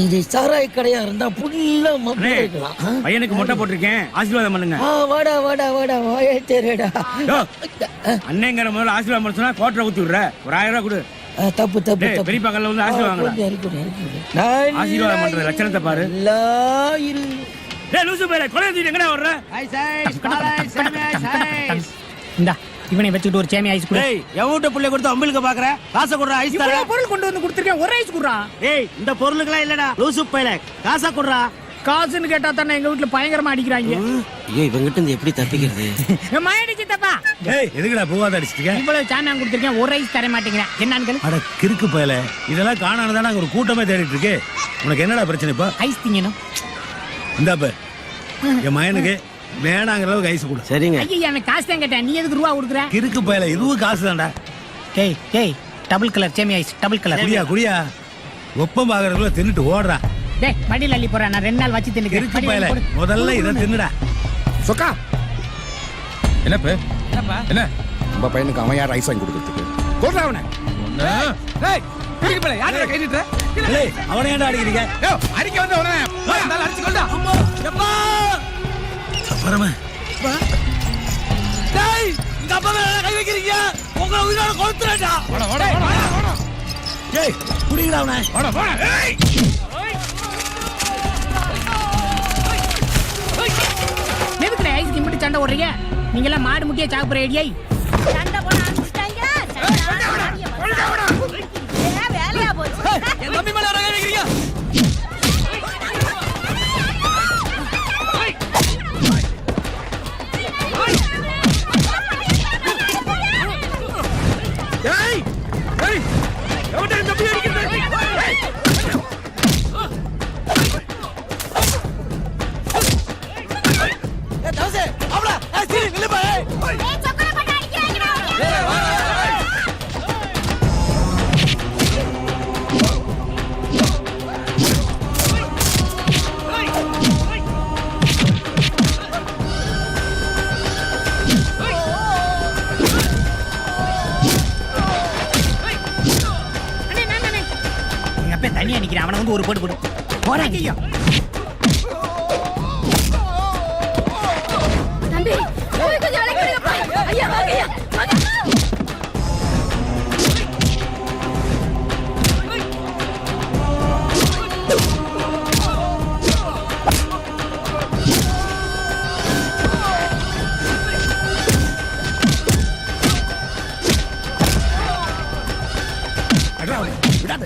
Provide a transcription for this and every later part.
இது சாராய கடையா இருந்தா புல்லா இருக்கலாம். பையனுக்கு மொட்டை போட்டிருக்கேன், ஆசீர்வாதம் பண்ணுங்க. வாடா வாடா வாடா வாயே தேரடா. அண்ணங்கிற முதல்ல ஆசீர்வாதம் பண்ண சொன்னா கோட்டரை ஊத்தி விடுற. ஒரு 1000 ரூபாய் கொடு. தப்பு தப்பு பெரிய பக்கத்துல வந்து ஆசீர்வாதம் ஆசீர்வாதம் பண்ற லட்சணத்தை பாரு. லூசு பேர கொலை எங்கடா வர்ற? இந்தா இவனை வச்சுட்டு ஒரு சேமி ஐஸ் குடு. ஏய் எவ்வளவு புள்ள கொடுத்து அம்பளுக்கு பாக்குற? காசை குடுற ஐஸ் தர. பொருள் கொண்டு வந்து கொடுத்திருக்கேன், ஒரு ஐஸ் குடுறா. ஏய் இந்த பொருளுக்குலாம் இல்லடா. லூசு பேல காசை குடுறா. காசுன்னு கேட்டா தானே எங்க வீட்டுல பயங்கரமா அடிக்கிறாங்க. ஐயோ இவங்கிட்ட இருந்து எப்படி தப்பிக்கிறது? மாயடிச்சு தப்பா. ஏய் எதுக்குடா பூவாத அடிச்சிட்டீங்க? இவ்வளவு சாமியா கொடுத்திருக்கேன், ஒரு ஐஸ் தர மாட்டேங்கிறேன். என்னன்னு கேளு. அட கிறுக்கு பேல, இதெல்லாம் காணானதானே ஒரு கூட்டமே தேடிட்டு இருக்கு. உனக்கு என்னடா பிரச்சனை இப்ப? ஐஸ் திங்கணும். இந்தாப்ப என் மயனுக்கு வேணாங்கிற அளவுக்கு ஐஸ் கொடு. சரிங்க. ஐயா எனக்கு காசு தான் கேட்டேன், நீ எதுக்கு ரூபா கொடுக்குற? கிறுக்கு பேல, இதுவும் காசு தான்டா. ஏய் ஏய் டபுள் கலர் சேமி ஐஸ், டபுள் கலர். குடியா குடியா, ஒப்பம் பாக்குறதுக்குள்ள தின்னுட்டு ஓடுறா. டேய் மடியில அள்ளி போறேன், நான் 2 நாள் வச்சு கிறுக்கு பேல, தின்னுக்கிறேன். முதல்ல இதை தின்னுடா. சொக்கா என்னப்பா என்னப்பா என்ன நம்ம பையனுக்கு அவன் யார் ஐஸ் வாங்கி கொடுக்கறதுக்கு? கொல்றா அவனை. ஏய் குடிக்க போல யாரடா கை நீட்ற? ஏய் அவனை ஏன்டா அடிக்கிறீங்க? யோ அடிக்க வந்த அவனை நல்லா அடிச்சு கொல்டா. அம்மா எப்பா பரம டேய் இந்த அப்பா மேல கை வைக்கிறீங்க, உங்களை உயிரோட கொல்றேன்டா. வாடா வாடா வாடா வாடா. ஏய் குடிங்கடா அவனை. வாடா வாடா. ஏய் எதுக்குடா ஐஸ் கிம்பிட்டு சண்டை ஓடுறீங்க? நீங்க எல்லாம் மாடு முட்டியே சாப்பிடுற ஐடியா? சண்டை போட ஆரம்பிச்சிட்டாங்க. வேலையா போச்சு. என் தம்பி மேல கை வைக்கிறீங்க. ஏய் ஏய் எவன்டா இந்த தம்பி அடிக்கிறது? ஏய் தவசே அவளா ஏய் சீ நில்லு பா. ஏய் சொக்கர பண்ண அடிக்கிறாங்கடா. ஏய் வா எங்க அப்பா தனியா நிக்கிறேன், அவனை வந்து ஒரு போட்டு போடு. போடா ஐயா. தம்பி போய் கொஞ்சம் அழைக்கிறீங்கப்பா. ஐயா வாங்க ஐயா வாங்க. அடடா விடாத.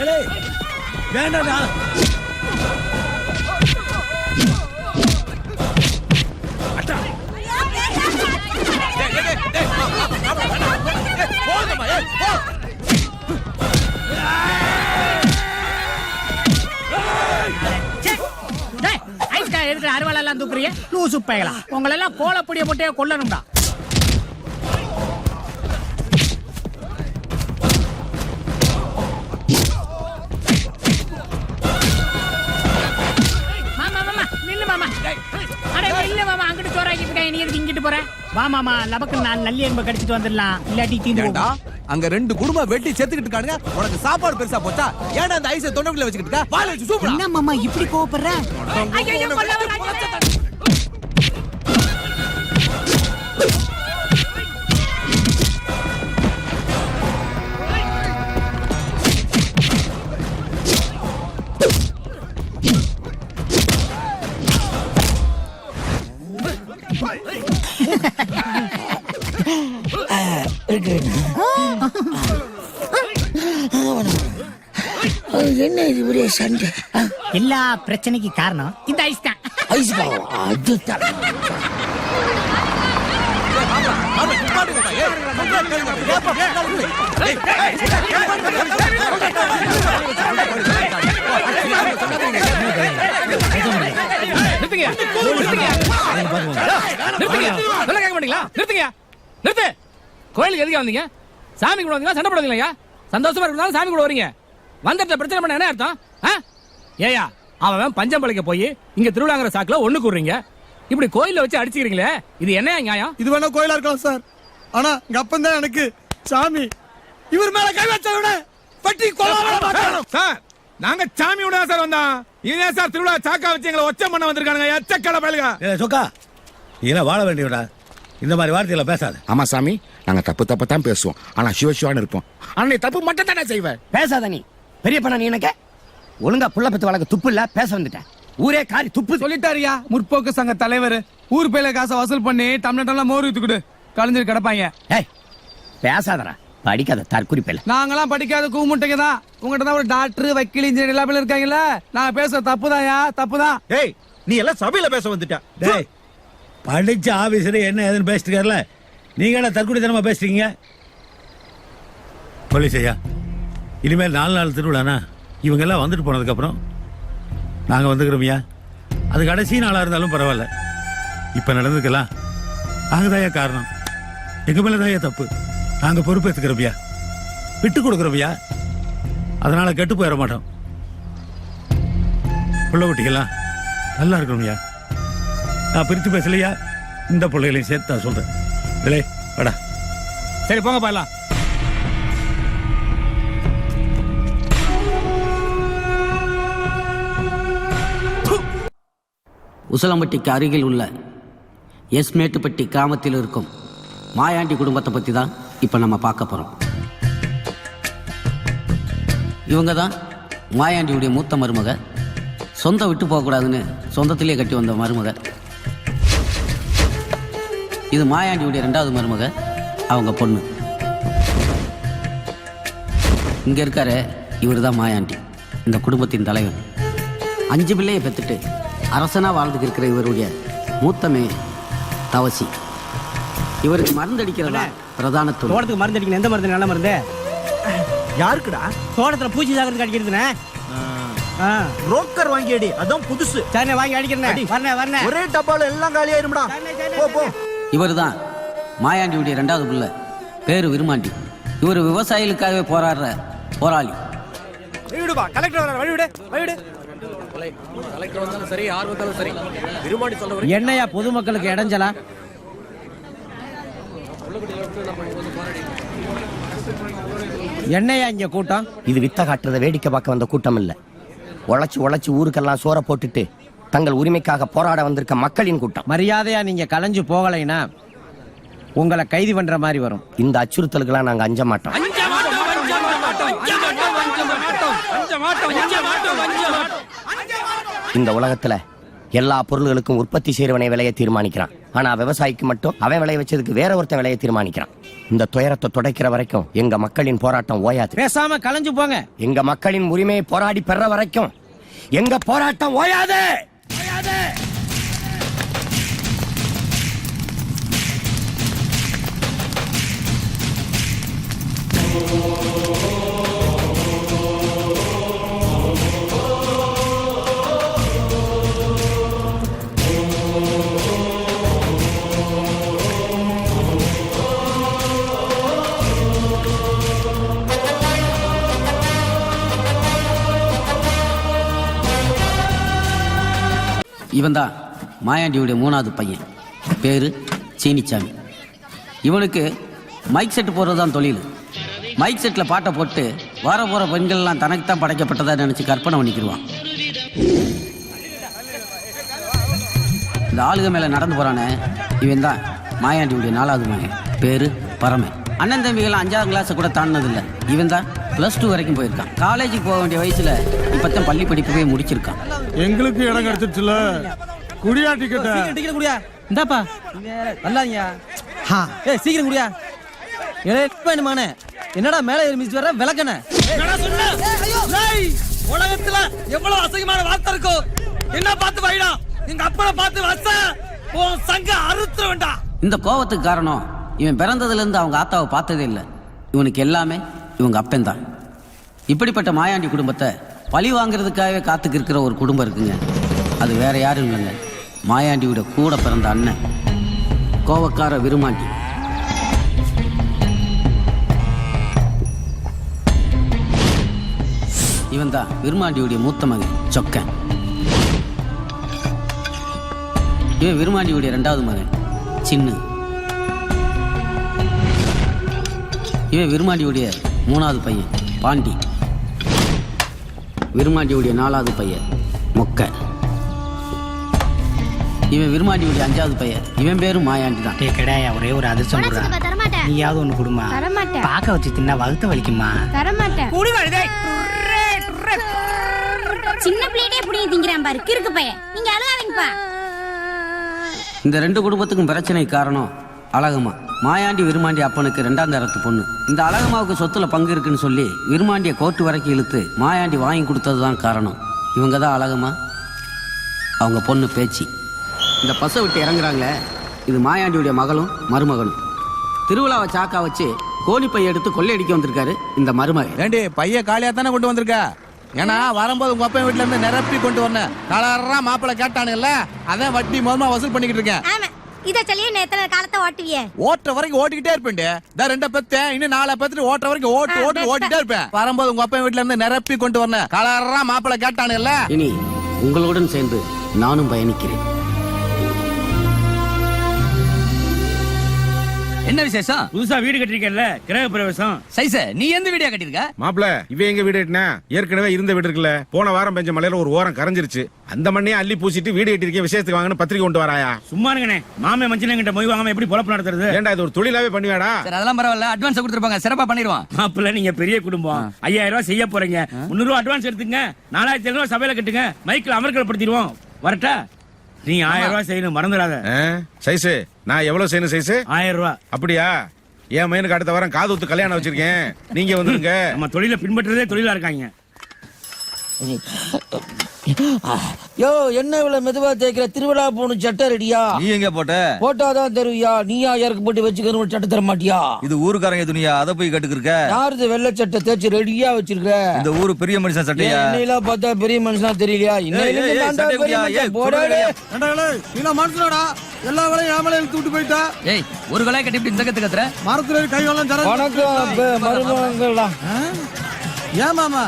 ஏய் வேண்டாடா. போங்கம்மா ஏய் போ. டேய் ஐஸ் கா எதுக்கு அருவாள எல்லாம் தூக்குறீங்க? லூசு பயலா, உங்களை எல்லாம் கோலப்பொடிய போட்டே கொல்லணும்டா. மாமா மாமா நில்லு மாமா. அட இல்ல மாமா, அங்கிட்டு சோறாக்கிட்டு இருக்க, நீ எதுக்கு இங்கிட்டு போற? வா மாமா, லபக்கு நான் நல்லி எலும்பை கடிச்சிட்டு வந்துடலாம், இல்லாட்டி தீந்து ஏண்டா போகும். அங்க 2 குடும்பம் வெட்டி செத்துக்கிட்டு இருக்கானுங்க, உனக்கு சாப்பாடு பெருசா போச்சா? ஏன்டா அந்த ஐஸை தொண்டைக்குள்ள வச்சுக்கிட்டு இருக்க? வாயில வச்சு சூப்பரா. என்ன மாமா இப்படி கோவப்படுற? ஐயோ கொல்ல வராதே. என்ன இது ஒரே சண்டை? எல்லா பிரச்சனைக்கு காரணம் இந்த ஐஸ் தான். ஐஸ் பாவா அதுதான். நிறுத்துங்க நிறுத்துங்க நிறுத்துங்க. சொல்ல கேட்க மாட்டீங்களா? நிறுத்துங்க நிறுத்து. கோயிலுக்கு எதுக்கு வந்தீங்க? சாமி கூட வந்தீங்களா? சண்டை போடுவீங்களா? சந்தோஷமா இருந்தாலும் சாமி கூட வரீங்க. வந்துட்ட பிரச்சனை பண்ண என்ன அர்த்தம்? ஏயா அவன் பஞ்சம் பழைக்க போய் இங்க திருவிழாங்கிற சாக்குல ஒண்ணு கூடுறீங்க. இப்படி கோயில்ல வச்சு அடிச்சுக்கிறீங்களே இது என்ன நியாயம்? இது வேணா கோயிலா இருக்கலாம் சார், ஆனா எங்க அப்பன் தான் எனக்கு சாமி. இவர் மேல கை வச்ச விட பட்டி கொலை சார். நாங்க சாமியோட சார் வந்தோம். இதே சார் திருவிழா சாக்கா வச்சு எங்களை ஒச்சம் பண்ண வந்திருக்கானுங்க. எச்சக்கடை பயலுங்க. சொக்கா இதெல்லாம் வாழ வேண்டியவடா, இந்த மாதிரி வார்த்தையில பேசாத. ஆமா சாமி, நாங்க தப்பு தான் பேசுவோம், ஆனா சிவசிவான்னு இருப்போம். ஆனா நீ தப்பு மட்டும் தானே செய்வேன். பேசாத நீ பெரிய பண்ண. நீ எனக்கு ஒழுங்கா புள்ள பத்து வழக்கு துப்பு இல்ல, பேச வந்துட்டேன். ஊரே காரி துப்பு. சொல்லிட்டாரியா முற்போக்கு சங்க தலைவர். ஊர் பேல காசை வசூல் பண்ணி தமிழ்நாட்டெல்லாம் மோர் ஊத்துக்கிட்டு கலைஞர் கிடப்பாங்க. ஏய் பேசாதடா, படிக்காத தற்குறி பேல. நாங்கெல்லாம் படிக்காத கூமுட்டைங்க தான். உங்ககிட்ட தான் ஒரு டாக்டர், வக்கீல், இன்ஜினியர் எல்லா பேரும் இருக்காங்கல்ல. நான் பேச தப்புதான்யா, தப்புதான். ஏய் நீ எல்லாம் சபையில பேச வந்துட்ட. டேய் படிச்ச ஆபீசரே என்ன ஏதுன்னு பேசிட்டுக்கார்ல, நீங்க என்ன தற்குடித்தனமா பேசுறீங்க? போலீஸ் ஐயா, இனிமேல் 4 நாள் திருவிழானா இவங்க எல்லாம் வந்துட்டு போனதுக்கு அப்புறம் நாங்க வந்துக்கிறோம்யா. அது கடைசி நாளா இருந்தாலும் பரவாயில்ல. இப்ப நடந்துக்கலாம் நாங்க தாயா காரணம், எங்க மேல தாயா தப்பு. நாங்க பொறுப்பேற்றுக்கிறோம்யா, விட்டு கொடுக்குறோம்யா. அதனால கெட்டு போயிட மாட்டோம். பிள்ளை குட்டிகள்லாம் நல்லா இருக்கணும்யா. நான் பிரித்து பேசலையா, இந்த பிள்ளைகளையும் சேர்த்து நான் சொல்றேன். இல்லை வாடா. சரி போங்க பாயலாம். உசலம்பட்டிக்கு அருகில் உள்ள எஸ்மேட்டுப்பட்டி கிராமத்தில் இருக்கும் மாயாண்டி குடும்பத்தை பற்றி தான் இப்போ நம்ம பார்க்க போகிறோம். இவங்க தான் மாயாண்டியுடைய மூத்த மருமக. சொந்தம் விட்டு போகக்கூடாதுன்னு சொந்தத்திலே கட்டி வந்த மருமக. இது மாயாண்டியுடைய 2வது மருமக, அவங்க பொண்ணு. இங்கே இருக்காரு, இவர் தான் மாயாண்டி, இந்த குடும்பத்தின் தலைவர். 5 பிள்ளையை பெற்றுட்டு அரசனா வாழ்ந்துட்டு இருக்கிற இவருடைய மூத்தமே தவசி. இவருக்கு மருந்து அடிக்கிறதா பிரதான தொழில். தோட்டத்துக்கு மருந்து அடிக்கணும். எந்த மருந்து? நல்ல மருந்து. யாருக்குடா? தோட்டத்துல பூச்சி சாகிறதுக்கு அடிக்கிறதுனே. புரோக்கர் வாங்கி அடி, அதான் புதுசு. சரி வாங்கி அடிக்கிறேன். வரனே ஒரே டப்பால எல்லாம் காலி ஆயிரும்டா. போ போ. இவர் தான் மாயாண்டியுடைய 2வது பிள்ளை, பேரு விருமாண்டி. இவர் விவசாயிகளுக்காகவே போராடுற போராளி. வழிவிடுப்பா, கலெக்டர் வர வழிவிடு, வழிவிடு. என்னையா பொதுமக்களுக்கு இடைஞ்சலா? என்னையா இங்க கூட்டம்? இது வித்த காட்டுறத வேடிக்கை பார்க்க வந்த கூட்டம் இல்ல, உழைச்சு ஊருக்கெல்லாம் சோற போட்டுட்டு தங்கள் உரிமைக்காக போராட வந்திருக்க மக்களின் கூட்டம். மரியாதையா நீங்க கலைஞ்சு போகலைன்னா உங்களை கைது பண்ற மாதிரி வரும். இந்த அச்சுறுத்தலுக்கெல்லாம் நாங்க அஞ்ச மாட்டோம். இந்த உலகத்துல எல்லா பொருள்களுக்கும் உற்பத்தி செய்யறவனை விலையை தீர்மானிக்கிறான். ஆனா விவசாயிக்கு மட்டும் அவன் விளைய வச்சதுக்கு வேற ஒருத்தன் விலையை தீர்மானிக்கிறான். இந்த துயரத்தை துடைக்கிற வரைக்கும் எங்க மக்களின் போராட்டம் ஓயாது. பேசாம கலைஞ்சு போங்க. எங்க மக்களின் உரிமையை போராடி பெற வரைக்கும் எங்க போராட்டம் ஓயாது. இவன் தான் மாயாண்டியுடைய 3வது பையன், பேரு சீனிச்சாமி. இவனுக்கு மைக் செட்டு போடுறது தான் தொழில். மைக் செட்டில் பாட்டை போட்டு வர போகிற பெண்கள்லாம் தனக்கு தான் படைக்கப்பட்டதா நினச்சி கற்பனை பண்ணிக்கிடுவான். இந்த ஆளுக மேலே நடந்து போகிறானே, இவன் தான் மாயாண்டியுடைய 4வது மகன், பேரு பரமன். அண்ணன் தம்பிகள் 5ஆம் கிளாஸை கூட தாண்டினதில்லை. இவன் தான் +2 வரைக்கும் போயிருக்கான். காலேஜுக்கு போக வேண்டிய வயசுல இப்பத்தான் பள்ளி படிப்பவே முடிச்சிருக்கான். எங்களுக்கு இடம் கிடைச்சிருச்சுல, குடியா டிக்கெட். டிக்கெட் குடியா. இந்தாப்பா நல்லாங்க. ஏய் சீக்கிரம் குடியா. ஏமானே என்னடா மேலே ஏறி மிதிச்சு வர விளக்கண. உலகத்துல எவ்வளவு அசிங்கமான வார்த்தை இருக்கோ என்ன பார்த்து வைடா. எங்க அப்பனை பார்த்து வச்ச உன் சங்க அறுத்துற வேண்டாம். இந்த கோவத்துக்கு காரணம் இவன் பிறந்ததுல இருந்து அவங்க ஆத்தாவை பார்த்ததே இல்லை. இவனுக்கு எல்லாமே இவங்க அப்பன் தான். இப்படிப்பட்ட மாயாண்டி குடும்பத்தை பழி வாங்குறதுக்காகவே காத்துக்கு இருக்கிற ஒரு குடும்பம் இருக்குங்க. அது வேற யாரும் இல்லைங்க, மாயாண்டியோட கூட பிறந்த அண்ணன் கோவக்கார விருமாண்டி. இவன் தான் விருமாண்டியுடைய மூத்த மகன் சொக்கன். இவன் விருமாண்டியுடைய 2வது மகன் சின்னு. இவன் விருமாண்டியுடைய 3வது பையன் பாண்டி. விருமாண்டியுடைய 4வது பையன் மொக்க. இவன் விருமாண்டியுடைய 5வது பையன். இவன் பேரும் மாயாண்டி தான். டேய் கடாயா, ஒரே ஒரு அதிர்ஷ்டம் வேணாம் கொடுறா. சித்தப்பா, தரமாட்டேன். நீயாவது ஒண்ணு கொடுமா. தரமாட்டேன். பாக்க வச்சு தின்னா வகுத்த வலிக்குமா. தரமாட்டேன். குடுமா டேய். சின்ன பிள்ளையே புடிங்கி திங்கிறான் பாரு கிறுக்கு பையன். நீங்க அழுகாதீங்கப்பா. இந்த 2 குடும்பத்துக்கும் பிரச்சனை காரணம் அழகம்மா. மாயாண்டி விருமாண்டி அப்பனுக்கு 2ஆம் தரத்து பொண்ணு. இந்த அழகம்மாவுக்கு சொத்துல பங்கு இருக்குன்னு சொல்லி விருமாண்டிய கோர்ட்டு வரைக்கும் இழுத்து மாயாண்டி வாங்கி கொடுத்தது தான் காரணம். இவங்க தான் அழகம்மா, அவங்க பொண்ணு பேச்சு. இந்த பஸ்ஸை விட்டு இறங்குறாங்களே, இது மாயாண்டியுடைய மகளும் மருமகனும். திருவிழாவை சாக்கா வச்சு கோழிப்பை எடுத்து கொள்ளையடிக்க வந்திருக்காரு இந்த மருமகன். ஏண்டி பைய காலியா தானே கொண்டு வந்திருக்க? ஏன்னா வரும்போது உங்க அப்பா வீட்டுல இருந்து நிரப்பி கொண்டு வரணும். கலரா மாப்பிள்ளை கேட்டானுங்கல்ல, அதான் வட்டி மூலமா வசூல் பண்ணிக்கிட்டு இருக்கேன். ஆமா, இத சொல்லியே எத்தனை காலத்தை ஓட்டுவியே? ஓட்டுற வரைக்கும் ஓட்டிக்கிட்டே இருப்பேன். இந்த 2 பெத்தேன், இன்னும் 4 பெத்துட்டு ஓட்டுற வரைக்கும் ஓட்டிக்கிட்டே இருப்பேன். வரும்போது உங்க அப்பா வீட்டுல இருந்து நிரப்பி கொண்டு வரணும். கலரா மாப்பிள்ளை கேட்டானுங்கல்ல. இனி உங்களுடன் சேர்ந்து நானும் பயணிக்கிறேன். என்ன விசேஷம்? புதுசா வீடு கட்டிருக்கேன்ல, கிரக பிரவேசம். சைஸ நீ எந்த வீடியோ கட்டிருக்க? மாப்பிள இவ எங்க வீடு கட்டினா? ஏற்கனவே இருந்த வீடு இருக்குல்ல, போன வாரம் பெஞ்ச மழையில ஒரு ஓரம் கரைஞ்சிருச்சு. அந்த மண்ணையே அள்ளி பூசிட்டு வீடு கட்டிருக்கேன், விசேஷத்துக்கு வாங்கன்னு பத்திரிக்கை கொண்டு வராயா? சும்மா இருங்கண்ணே, மாமே மஞ்சள் மொய் வாங்காம எப்படி பொழப்பு நடத்துறது? ஏன்டா இது ஒரு தொழிலாவே பண்ணுவாடா? சரி அதெல்லாம் பரவாயில்ல, அட்வான்ஸ் கொடுத்துருப்பாங்க, சிறப்பா பண்ணிடுவான். மாப்பிள்ள நீங்க பெரிய குடும்பம், 5000 ரூபாய் செய்ய போறீங்க. 300 ரூபாய் அட்வான்ஸ் எடுத்துங்க, 4700 ரூபாய் சபையில கட்டுங்க, மைக்கில் அமர்க்கப்படுத்திடுவோம். வரட்டா? நீ 1000 ரூபாய் செய்யணும், மறந்துடாத. சைஸ் நான் எவ்வளவு செய்யணும் சைஸ்? 1000 ரூபாய். அப்படியா? என் மையனுக்கு அடுத்த வாரம் காது ஊத்து கல்யாணம் வச்சிருக்கேன், நீங்க வந்துருங்க. நம்ம தொழிலை பின்பற்றதே தொழிலா இருக்காங்க. யோ என்ன இவ்வளவு மெதுவா தேய்க்கிற? திருவிழா போகணும், சட்டை ரெடியா? நீ எங்க போட்ட? போட்டாதான் தருவியா? நீயா யாருக்கு போட்டு வச்சுக்கணும், ஒரு சட்டை தர மாட்டியா? இது ஊருக்காரங்க துணியா, அதை போய் கட்டுக்கிருக்க? யாருது வெள்ளை சட்டை தேய்ச்சி ரெடியா வச்சிருக்க? இந்த ஊரு பெரிய மனுஷன் சட்டையா? இன்னையெல்லாம் பார்த்தா பெரிய மனுஷனா தெரியலையா? நீ மனசுலடா எல்லா வேலையும் ஏமலை இழுத்து விட்டு போயிட்டா. ஏய் ஒரு கலையை கட்டி இப்படி இந்த கத்து கத்துற? மரத்துல கை எல்லாம் தர. வணக்கம் மருமகளா. ஏன் மாமா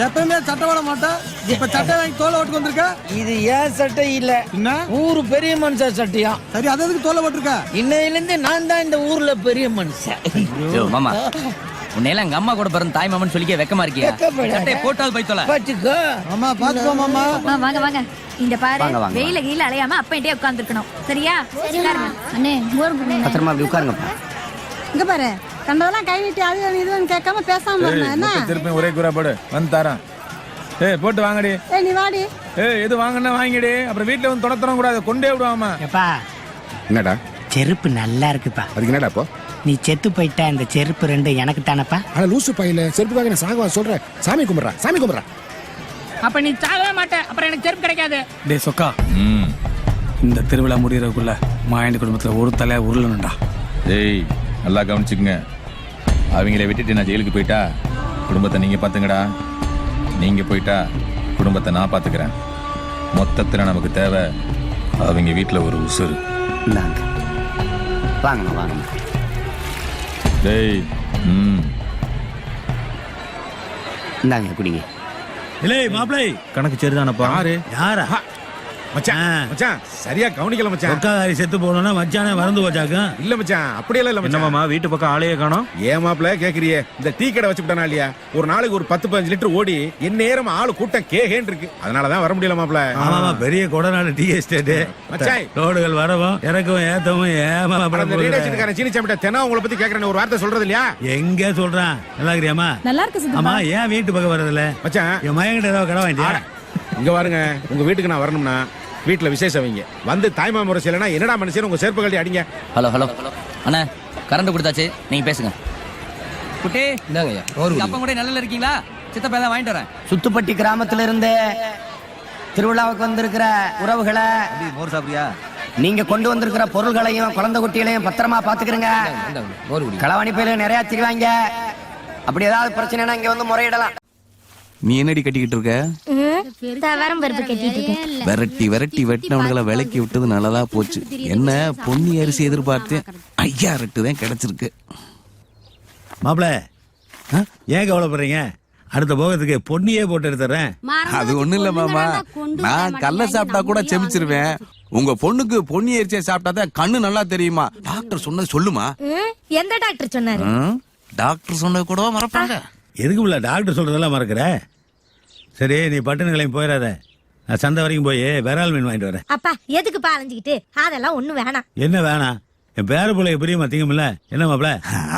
எப்பயுமே சட்டை போட மாட்டேன், இப்ப சட்டை வாங்கி தோலை ஓட்டுக்கு வந்திருக்க? இது ஏன் சட்டை இல்ல, என்ன ஊரு பெரிய மனுஷன் சட்டையா. சரி அது எதுக்கு தோலை போட்டிருக்க? இன்னையில இருந்து நான் தான் இந்த ஊர்ல பெரிய மனுஷன். மாமா உன்னையெல்லாம் எங்க அம்மா கூட பிறந்த தாய் மாமன் சொல்லிக்க வெக்கமா இருக்கியா? சட்டையை போட்டால் போய் தொலை. பாத்துக்கோ மாமா பாத்துக்கோ மாமா. வாங்க வாங்க, இந்த பாரு வாங்க, வாங்க. வெயில கீழ அலையாம அப்ப இட்டே உட்கார்ந்துருக்கணும், சரியா? அண்ணே மோர் கொடுங்க. பத்திரமா அப்படி உட்காருங்கப்பா. இங்க பாரு, கண்டதெல்லாம் கை நீட்டி அது இதுன்னு கேட்காம பேசாம வரணும். என்ன திருப்பி ஒரே குறைபாடு வந்து தரேன். போட்டு வாங்கடி. நீ வாடி. எது வாங்கினா வாங்கிடி, அப்புறம் வீட்டுல வந்து தொடத்தரம் கூடாது, கொண்டே விடுவாமா. எப்பா என்னடா செருப்பு நல்லா இருக்குப்பா. அதுக்கு என்னடா இப்போ? நீ செத்து போயிட்டா இந்த செருப்பு 2 எனக்கு தானப்பா. ஆனா லூசு பையில செருப்பு வாங்க சாகவா சொல்றேன். சாமி கும்பிடுறா, சாமி கும்பிடுறா. அப்ப நீ சாகவே மாட்ட, அப்புறம் எனக்கு செருப்பு கிடைக்காது. டே சொக்கா, இந்த திருவிழா முடியறதுக்குள்ள மாயாண்டி குடும்பத்துல ஒரு தலையா உருளணும்டா. ஏய் நல்லா கவனிச்சுக்குங்க, அவங்கள விட்டுட்டு நான் ஜெயிலுக்கு போயிட்டா குடும்பத்தை நீங்க பாத்துங்கடா. நீங்க போயிட்டா குடும்பத்தை நான் பாத்துக்கிறேன். மொத்தத்துல நமக்கு தேவை அவங்க வீட்டுல ஒரு உசுறு. இந்தாங்க வாங்க வாங்க. டேய் இந்தாங்க குடிங்க. இல்லை மாப்பிள்ளை கணக்கு சரிதானப்பா? யாரா? மச்சான் மச்சான் சரியா கவனிக்கல மச்சான். ஒக்காரி செத்து போனோம்னா மச்சானே மறந்து போச்சாக்கும். இல்ல மச்சான் அப்படியெல்லாம் இல்ல மச்சான். என்னமாமா வீட்டு பக்கம் ஆளையே காணோம்? ஏன் மாப்பிள்ள கேக்குறியே? இந்த டீ கடை வச்சுட்டானா இல்லையா, ஒரு நாளைக்கு ஒரு 10-15 லிட்டர் ஓடி என் நேரம் ஆளு கூட்டம் கேகேன்னு இருக்கு, அதனாலதான் வர முடியல மாப்பிள்ள. ஆமாமா, பெரிய கொடநாடு டீ எஸ்டேட். மச்சான் ரோடுகள் வரவும் இறக்கவும் ஏத்தவும் ஏமா சீனி சாப்பிட்ட தெனா உங்களை பத்தி கேக்குறேன், ஒரு வார்த்தை சொல்றது இல்லையா? எங்க சொல்றான்? நல்லா இருக்கிறியாமா? நல்லா இருக்கு சித்தப்பா. ஆமா, ஏன் வீட்டு பக்கம் வர்றதில்ல? மச்சான் என் மயங்கிட்ட ஏதாவது கடை வாங்கிட்டியா? இங்க பாருங்க, உங்க வீட்டுக்கு நான் வரணும்னா வீட்டுல விசேஷம் வைங்க. வந்து தாய்மா முறை செய்யலன்னா என்னடா மனுஷன் உங்க செருப்பு கழட்டி அடிங்க. ஹலோ ஹலோ அண்ணா, கரண்ட் கொடுத்தாச்சு, நீங்க பேசுங்க. குட்டி இந்தாங்க அப்பா கூட நல்லா இருக்கீங்களா? சித்தப்பா தான் வாங்கிட்டு வரேன். சுத்துப்பட்டி கிராமத்துல இருந்து திருவிழாவுக்கு வந்திருக்கிற உறவுகளை, மோர் சாப்பிடுறியா? நீங்க கொண்டு வந்திருக்கிற பொருள்களையும் குழந்தை குட்டிகளையும் பத்திரமா பாத்துக்கிறங்க. களவாணி பயில நிறைய திரிவாங்க. அப்படி ஏதாவது பிரச்சனைனா இங்க வந்து முறையிடலாம். நீ என்னடி கட்டிக்கிட்டு இருக்க? தவரம் பருப்பு கட்டிட்டு இருக்கேன். விரட்டி விரட்டி வெட்டினவனுங்களை விலக்கி விட்டது நல்லதா போச்சு. என்ன பொன்னி அரிசி எதிர்பார்த்தேன், 5000 தான் கிடைச்சிருக்கு. மாப்பிள்ள ஏன் கவலைப்படுறீங்க? அடுத்த போகத்துக்கு பொன்னியே போட்டு எடுத்துறேன். அது ஒண்ணு இல்ல மாமா, நான் கல்ல சாப்பிட்டா கூட செமிச்சிருவேன். உங்க பொண்ணுக்கு பொன்னி எரிச்சியை சாப்பிட்டாதான் கண்ணு நல்லா தெரியுமா? டாக்டர் சொன்னது சொல்லுமா? எந்த டாக்டர் சொன்னாரு? டாக்டர் சொன்னது கூட மறப்பாங்க. எதுக்கு உள்ள டாக்டர் சொல்றதெல்லாம் மறக்கிற? சரி நீ பட்டணம் கிளம்பி போயிடாத, நான் சந்தை வரைக்கும் போய் விரால் மீன் வாங்கிட்டு வரேன். அப்பா எதுக்கு பாலஞ்சுக்கிட்டு? அதெல்லாம் ஒண்ணு வேணாம். என்ன வேணாம்? என் பேர பிள்ளைய பிரியமா திங்கமில்ல, என்ன மாப்ள?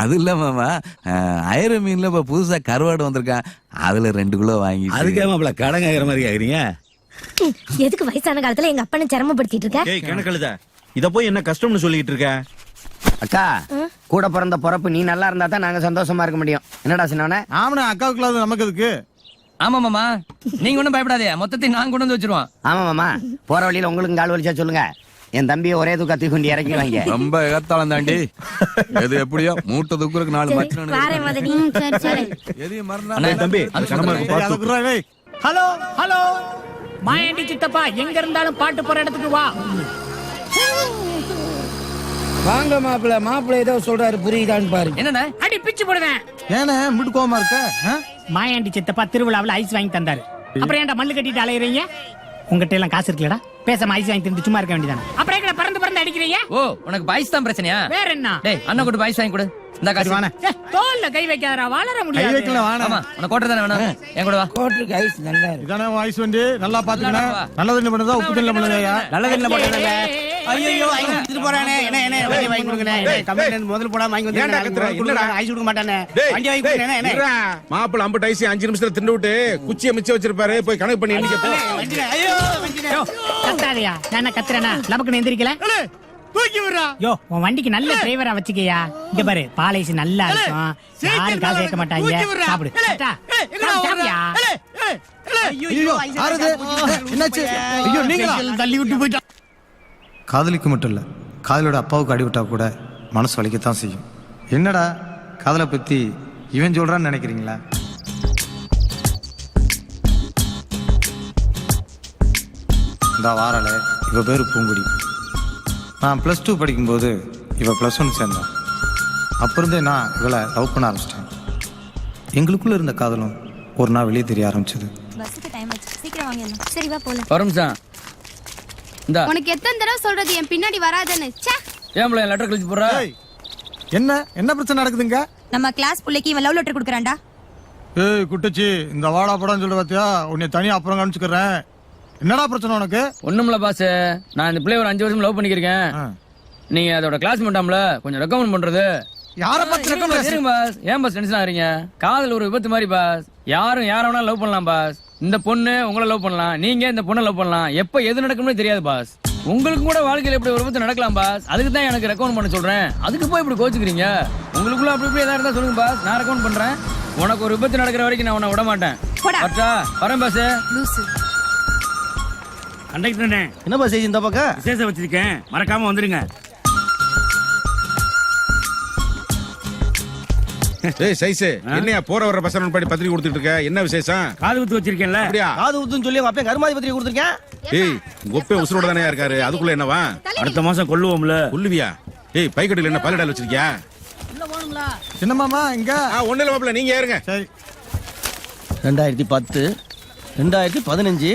அது இல்ல மாமா, அயர மீன்ல இப்ப புதுசா கருவாடு வந்திருக்கான், அதுல 2 கிலோ வாங்கி. அதுக்கே மாப்ள கடன் கேக்குற மாதிரி கேக்குறீங்க? எதுக்கு வயசான காலத்துல எங்க அப்பனை சிரமப்படுத்திட்டு இருக்க? ஏய் கணக்கழுத, இத போய் என்ன கஷ்டம்னு சொல்லிட்டு இருக்க? அக்கா, கூட பிறந்த பொறப்பு நீ நல்லா இருந்தா தான் நாங்க சந்தோஷமா இருக்க முடியும். என்னடா சின்னவனே? ஆமாண்ணா, அக்காவுக்குள்ள நமக்கு எதுக்கு? ஆமா மாமா, நீங்க ஒண்ணும் பயப்படாதே, மொத்தத்தை நான் கொண்டு வந்து வச்சிருவோம். ஆமா மாமா, போற வழியில உங்களுக்கு கால் வலிச்சா சொல்லுங்க, என் தம்பியை ஒரே தூக்கத்தி கொண்டு இறக்கிடுவாங்க. ரொம்ப ஏத்தாளம் தாண்டி. எது எப்படியோ மூட்டை தூக்குறதுக்கு 4 மச்சன வாரேன் மதனி. சரி சரி. எதையும் மறந்தா தம்பி அது கணமா பாத்து. ஹலோ ஹலோ, மாயாண்டி சித்தப்பா எங்க இருந்தாலும் பாட்டு போற இடத்துக்கு வா. வாங்க மாப்பிள்ள, மாப்பிள்ள ஏதோ சொல்றாரு, புரியுதான்னு பாருங்க. என்னண்ணே? அடி பிச்சு போடுவேன். ஏன்னா முட்டு கோவமா இருக்க? மாயாண்டி சித்தப்பா திருவிழாவில் ஐஸ் வாங்கி தந்தாரு. அப்புறம் ஏன்டா மல்லு கட்டிட்டு அலையறீங்க? உங்ககிட்ட எல்லாம் காசு இருக்குல்லடா, பேசாம ஐஸ் வாங்கி தின்னு சும்மா இருக்க வேண்டியதானே. அப்புறம் எங்கடா பறந்து அடிக்கிறீங்க? ஓ, உனக்கு பாய்ஸ் தான் பிரச்சனையா? வேற என்ன? டேய் அண்ணா கூட பாய்ஸ் வாங்கி கொடு. இந்த காசு வாணே. தோல்ல கை வைக்காதடா, வளர கை முடியாது. வைக்கல வாணா. ஆமா, உனக்கு கோட்டர் தானே வேணும், என் கூட வா. கோட்டருக்கு ஐஸ் நல்லா இருக்கு. இதானே ஐஸ் வண்டி, நல்லா பாத்துக்கணும். நல்லது என்ன பண்ணுதா, உப்பு தண்ணில பண்ணுதா? நல்லது என்ன பண்ணுதா? ஐயோ வாங்கி கொடுத்துட்டு போறானே. என்ன வாங்கி கொடுங்கனே. கம்பெனில முதல்ல போடா வாங்கி ஏன்டா கத்துற? இல்லடா ஐஸ் கொடுக்க மாட்டானே. டேய், வண்டி வாங்கி கொடுங்கனே. இருடா. மாப்பிள்ள 50 ஐஸ் 5 நிமிஷத்துல தின்னு விட்டு குச்சியை மிச்சம் வச்சிருப்பாரு, போய் கணக்கு பண்ணி எண்ணிக்க போ. ஐயோ வண்டினே. கத்தாதயா, நான் கத்துறேனா? லபக்கு எந்திரிக்கல. தூக்கி விடுறா. யோ, உன் வண்டிக்கு நல்ல டிரைவரா வச்சுக்கயா. இங்க பாரு, பாலைஸ் நல்லா இருக்கும், யாரும் காசு கேட்க மாட்டாங்க. சாப்பிடு. சாப்பிடுயா. ஐயோ ஆறுது. என்னாச்சு? ஐயோ நீங்களா? தள்ளி விட்டு போயிட்டா. காதலிக்கு மட்டும் இல்லை, காதலோட அப்பாவுக்கு அடிவிட்டா கூட மனசு வலிக்கத்தான் செய்யும். என்னடா காதலை பற்றி இவன் சொல்கிறான்னு நினைக்கிறீங்களா? இந்த வாரால இவ பேர் பூங்குடி. நான் +2 படிக்கும்போது இவ +1 சேர்ந்தான். அப்பிருந்தே நான் இவளை லவ் பண்ண ஆரம்பிச்சிட்டேன். எங்களுக்குள்ளே இருந்த காதலும் ஒரு நாள் வெளியே தெரிய ஆரம்பிச்சது. பஸ்ஸுக்கு டைம் ஆச்சு, சீக்கிரம் வாங்கிடலாம். சரி வா போலாம். வரும்சான் இந்த உனக்கு எத்தனை தடவை சொல்றது என் பின்னாடி வராதன்னு? ச்சே. ஏம்ல லெட்டர் கழிச்சு போறா? என்ன பிரச்சனை நடக்குதுங்க? நம்ம கிளாஸ் புள்ளைக்கு இவன் லவ் லெட்டர் கொடுக்கறான்டா. ஏய் குட்டச்சி, இந்த வாடா படம் சொல்ற பாத்தியா? உன்னை தனியா அப்புறம் காமிச்சுக்கிறேன். என்னடா பிரச்சனை உனக்கு? ஒண்ணுமில்ல பாஸ், நான் இந்த பிள்ளை ஒரு 5 வருஷம் லவ் பண்ணிக்கிறேன். நீங்க அதோட கிளாஸ் மட்டும்ல கொஞ்சம் ரெக்கமெண்ட் பண்றது. யார பத்தி ரெக்கமெண்ட் பாஸ்? ஏன் பாஸ் டென்ஷன் ஆறீங்க? காதல் ஒரு விபத்து மாதிரி பாஸ், யாரும் யார வேணா லவ் பண்ணலாம் பாஸ். இந்த பொண்ணு உங்களை லவ் பண்ணலாம், நீங்க இந்த பொண்ணை லவ் பண்ணலாம். எப்ப எது நடக்கும்னு தெரியாது பாஸ். உங்களுக்கு கூட வாழ்க்கையில இப்படி ஒரு விபத்து நடக்கலாம் பாஸ், அதுக்கு தான் எனக்கு ரெக்கமெண்ட் பண்ண சொல்றேன். அதுக்கு போய் இப்படி கோச்சுக்கிறீங்க? உங்களுக்குள்ள அப்படி இப்படி ஏதாவது இருந்தா சொல்லுங்க பாஸ், நான் ரெக்கமெண்ட் பண்றேன். உனக்கு ஒரு விபத்து நடக்கிற வரைக்கும் நான் உன்னை விட மாட்டேன். வரேன் பாஸ். கண்டக்டர் என்ன பாஸ் இந்த பக்கம் விசேஷம் வச்சிருக்கேன், மறக்காம வந்துருங்க. ஏய் சைஸ், என்னையா போற வர பசங்க படி பத்திரிக்கை கொடுத்துட்டு இருக்க? என்ன விசேஷம்? காது குத்து வச்சிருக்கேன்ல. அப்படியா? காது ஊத்துன்னு சொல்லி அப்பே கருமாதி பத்திரிக்கை கொடுத்துருக்கேன். ஏய் கொப்பே உசுரோட தானே இருக்காரு, அதுக்குள்ள என்னவா? அடுத்த மாசம் கொல்லுவோம்ல. கொல்லுவியா? ஏய் பைக்கடியில் என்ன பாலடால் வச்சிருக்கியா? சின்ன மாமா இங்க. ஒண்ணு இல்ல மாப்பிள்ள, நீங்க ஏறுங்க. சரி. 2010, 2015,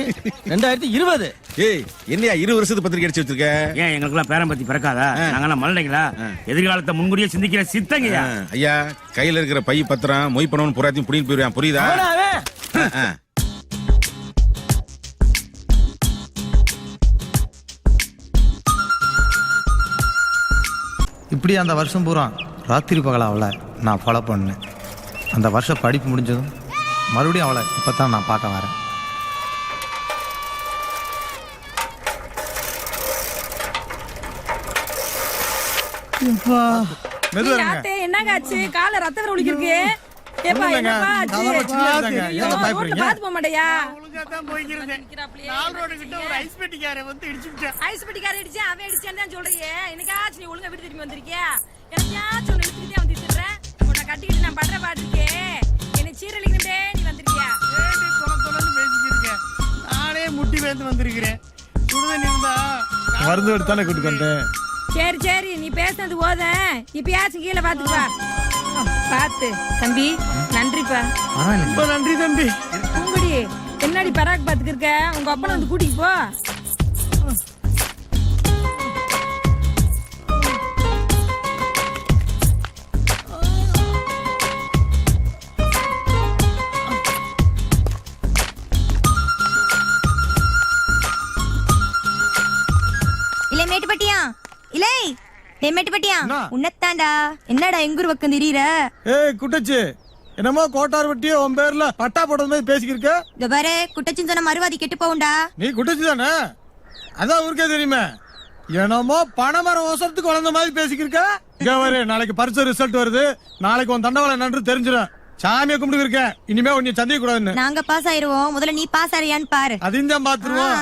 2020. ஏய் என்னையா 20 வருஷத்துக்கு பத்திரிக்கை அடிச்சு வச்சிருக்க? ஏன் எங்களுக்குலாம் பேரம் பத்தி பிறக்காதா? நாங்கெல்லாம் மல்லடைங்களா? எதிர்காலத்தை முன்கூடியே சிந்திக்கிற சித்தங்கயா. ஐயா கையில இருக்கிற பை பத்திரம் மொய் பணம் புறாத்தையும் புடிங்கிட்டு போயிருவான், புரியுதா? இப்படி அந்த வருஷம் பூரா ராத்திரி பகல அவளை நான் ஃபாலோ பண்ணேன். அந்த வருஷம் படிப்பு முடிஞ்சதும் மறுபடியும் அவளை இப்போ தான் நான் பார்க்க வரேன். என்னங்க ஆச்சு? கால ரத்த வர ஒலிக்கிருக்கு. ஏப்பா என்னப்பா ஆச்சு? பாத்து போக மாட்டேயா? ஐஸ் பெட்டிக்கார இடிச்சு அவன் இடிச்சான்னு தான் சொல்றியே. என்னைக்காச்சும் நீ ஒழுங்கா வீட்டு திரும்பி வந்திருக்கியா? எனக்காச்சும் ஒண்ணு இழுத்துக்கிட்டே வந்து திட்டுறேன். உன்னை கட்டிக்கிட்டு நான் படுற பாட்டு இருக்கேன். என்னை சீரழிக்கிட்டே நீ வந்திருக்கியா? பேசிக்கிறேன். நானே முட்டி வேந்து வந்திருக்கிறேன். சுடுதண்ணி இருந்தா மருந்து எடுத்தானே கூட்டு வந்தேன். சரி சரி, நீ பேசுனது போத. இப்பயாச்சும் கீழே பாத்துக்குவா. பாத்து தம்பி நன்றிப்பா. ரொம்ப நன்றி தம்பி. பூங்குடி என்னடி பராக் பாத்துக்கு இருக்க, உங்க அப்பனை வந்து கூட்டிட்டு போ. இல்ல மேட்டுப்பட்டியா இல்லை மேட்டுப்பட்டியா உன்னத்தாண்டா என்னடா எங்கூர் பக்கம் திரியற? ஏய் குட்டச்சி, என்னமோ கோட்டார் வெட்டியே உன் பேர்ல பட்டா போடுறது மாதிரி பேசிக்கிருக்க. இந்த பாரு குட்டச்சின்னு சொன்ன மறுவாதி கெட்டு போகும்டா. நீ குட்டச்சி தானே? அதான் ஊருக்கே தெரியுமே. என்னமோ பணமரம் அவசரத்துக்கு வளர்ந்த மாதிரி பேசிக்கிருக்க. இங்க வரு, நாளைக்கு பரிசு ரிசல்ட் வருது. நாளைக்கு உன் தண்டவாளம் என்னன்னு தெரிஞ்சிடும். சாமியை கும்பிட்டு இருக்கேன், இனிமே உன்னை சந்திக்க கூடாதுன்னு. நாங்க பாஸ் ஆயிருவோம், முதல்ல நீ பாஸ் ஆறியான்னு பாரு. அதையும் தான் பாத்துருவோம்.